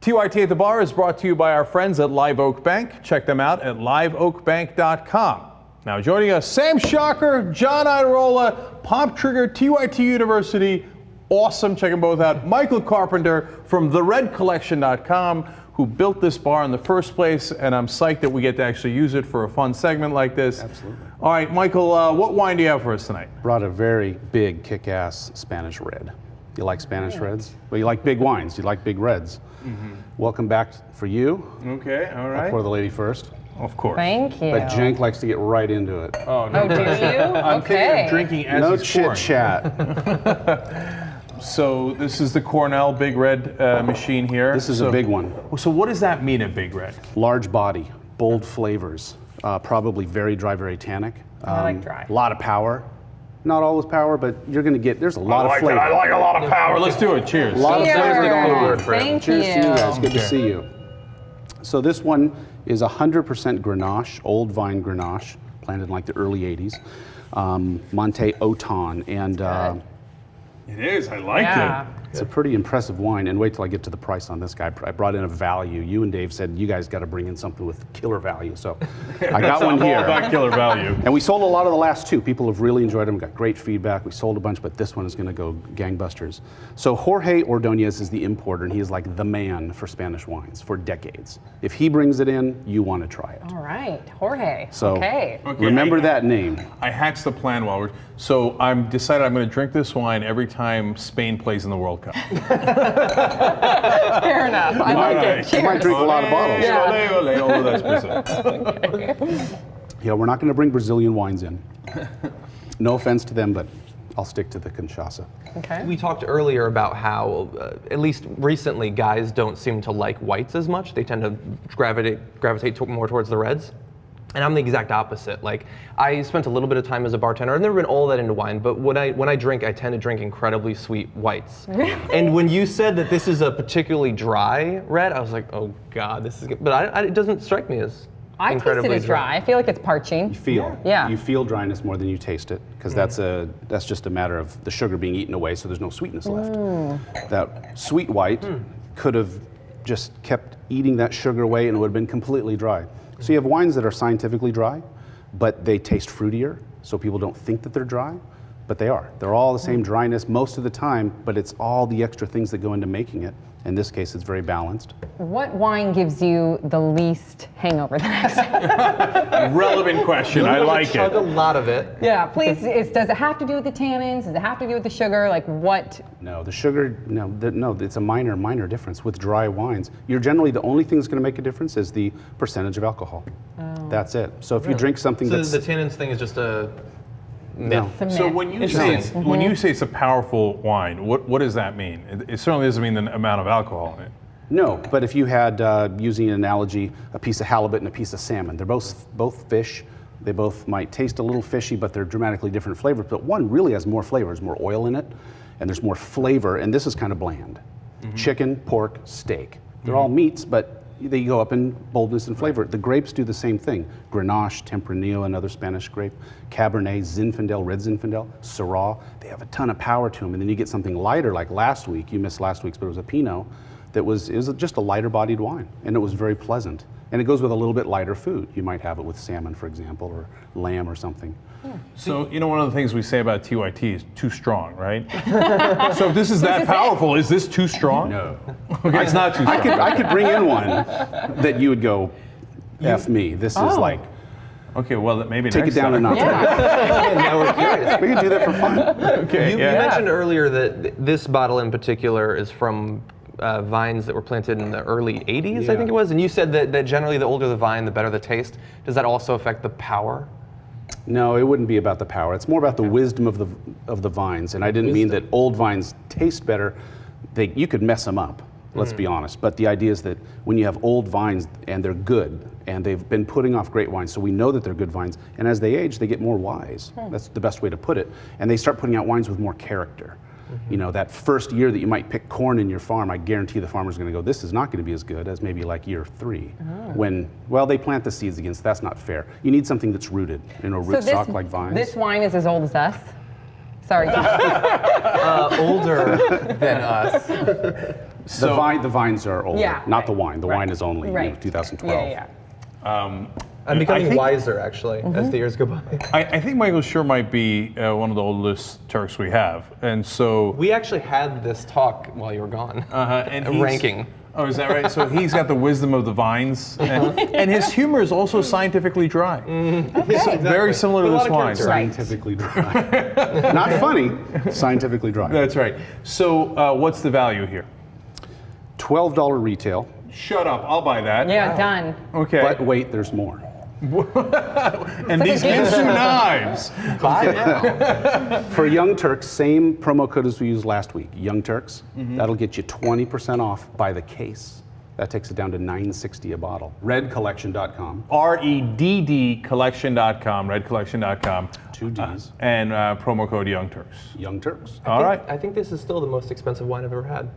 TYT at the Bar is brought to you by our friends at Live Oak Bank. Check them out at liveoakbank.com. Now joining us, Sam Schacher, John Iadarola, Pop Trigger, TYT University. Awesome, check them both out. Michael Carpenter from theredcollection.com, who built this bar in the first place, and I'm psyched that we get to actually use it for a fun segment like this. Absolutely. All right, Michael, what wine do you have for us tonight? Brought a very big, kick-ass Spanish red. You like Spanish reds? Well, you like big wines. You like big reds. Mm-hmm. Welcome back for you. Okay, all right. I'll pour the lady first. Of course. Thank you. But Cenk likes to get right into it. Oh, no. Oh, do you? I'm thinking of drinking as No he's pouring. chit-chat. So this is the Cornell Big Red machine here. This is a big one. So what does that mean, a Big Red? Large body, bold flavors, probably very dry, very tannic. I like dry. A lot of power. Not always power, but you're going to get, there's a lot of flavor. I like a lot of power. Let's do it. Cheers. A lot of flavor Cheers. going on. Thank Cheers to you guys. Good to Okay. see you. So this one is 100% Grenache, old vine Grenache, planted in like the early 80s. Monte Auton, and It is. I like Yeah. it's a pretty impressive wine. And wait till I get to the price on this guy. I brought in a value. You and Dave said you guys got to bring in something with killer value. So I got one I'm all here. about killer value. And we sold a lot of the last two. People have really enjoyed them, got great feedback. We sold a bunch, but this one is going to go gangbusters. So Jorge Ordonez is the importer, and he is like the man for Spanish wines for decades. If he brings it in, you want to try it. All right, Jorge. So Okay. remember that name. I hatched the plan while we're. So I'm decided I'm going to drink this wine every time Spain plays in the World Cup. Fair enough. I like it. You might Cheers. drink a lot of bottles. Yeah. Ole, ole, all of that specific. Yeah, we're not going to bring Brazilian wines in. No offense to them, but I'll stick to the Cachaça. Okay. We talked earlier about how, at least recently, guys don't seem to like whites as much. They tend to gravitate more towards the reds. And I'm the exact opposite. Like, I spent a little bit of time as a bartender. I've never been all that into wine, but when I drink, I tend to drink incredibly sweet whites. And when you said that this is a particularly dry red, I was like, oh God, this is good. But it doesn't strike me as I taste it incredibly as dry. I feel like it's parching. You feel, Yeah. you feel dryness more than you taste it, because that's just a matter of the sugar being eaten away, so there's no sweetness left. That sweet white could have just kept eating that sugar away, and it would have been completely dry. So you have wines that are scientifically dry, but they taste fruitier, so people don't think that they're dry, but they are. They're all the same dryness most of the time, but it's all the extra things that go into making it. In this case, it's very balanced. What wine gives you the least hangover the next day? Relevant question. I like Chug a it. lot of it. Yeah, please. Does it have to do with the tannins? Does it have to do with the sugar? Like what? No, the sugar, no, it's a minor difference with dry wines. You're generally, the only thing that's going to make a difference is the percentage of alcohol. That's it. So if you drink something So that's... the tannins thing is just a No. It's a So myth. when you say it's a powerful wine, what does that mean? It certainly doesn't mean the amount of alcohol in it. No, but if you had, using an analogy, a piece of halibut and a piece of salmon, they're both fish. They both might taste a little fishy, but they're dramatically different flavors. But one really has more flavor. There's more oil in it, and there's more flavor, and this is kind of bland. Chicken, pork, steak. They're all meats, but they go up in boldness and flavor. The grapes do the same thing. Grenache, Tempranillo, another Spanish grape, Cabernet, Zinfandel, red Zinfandel, Syrah. They have a ton of power to them. And then you get something lighter, like last week. You missed last week's, but it was a Pinot. It was just a lighter bodied wine, and it was very pleasant. And it goes with a little bit lighter food. You might have it with salmon, for example, or lamb or something. So, one of the things we say about TYT is too strong, right? So if this is that powerful, is this too strong? No. Okay, it's not too strong. I could bring in one that you would go, F me. This is like, Okay, well, maybe take it next down a time. notch. now we're curious. We can do that for fun. Okay, You yeah. mentioned earlier that this bottle in particular is from vines that were planted in the early 80s, I Yeah. think it was, and you said that generally the older the vine, the better the taste. Does that also affect the power? No, it wouldn't be about the power. It's more about the wisdom of the vines. And I didn't mean that old vines taste better. You could mess them up, let's be honest. But the idea is that when you have old vines and they're good, and they've been putting off great wines, so we know that they're good vines, and as they age, they get more wise. That's the best way to put it. And they start putting out wines with more character. You know, that first year that you might pick corn in your farm, I guarantee the farmer's going to go, this is not going to be as good as maybe like year 3. When, well, they plant the seeds again, so that's not fair. You need something that's rooted, rootstock like vines. This wine is as old as us. Sorry. Older than us. The vines are older, Yeah, not the right, wine. The right. wine is only Right. 2012. Yeah. I'm becoming think- wiser, actually, as the years go by. I think Michael Schur might be one of the oldest Turks we have, and so We actually had this talk while you were gone. and A he's- ranking. Oh, is that right? So he's got the wisdom of the vines, and his humor is also scientifically dry. So very similar to A lot this of wine. character. Scientifically dry. Not funny, scientifically dry. That's right. So what's the value here? $12 retail, Shut up! I'll buy that. Yeah, done. Okay. but wait, there's more. And these Ginsu knives. Buy now. For Young Turks, same promo code as we used last week, Young Turks. That'll get you 20% off by the case. That takes it down to $9.60 a bottle. Redcollection.com. REDD collection.com, redcollection.com. 2 Ds. And promo code Young Turks. Young Turks. All right. I think this is still the most expensive wine I've ever had.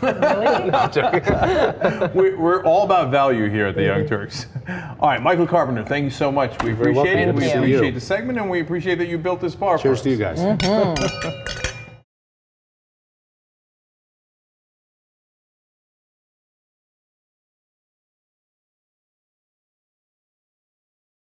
Really? No, I'm joking. We're all about value here at the Young Turks. All right, Michael Carpenter, thank you so much. We very appreciate welcome. it. Thank We you. appreciate the segment, and we appreciate that you built this bar for Cheers us. to you guys.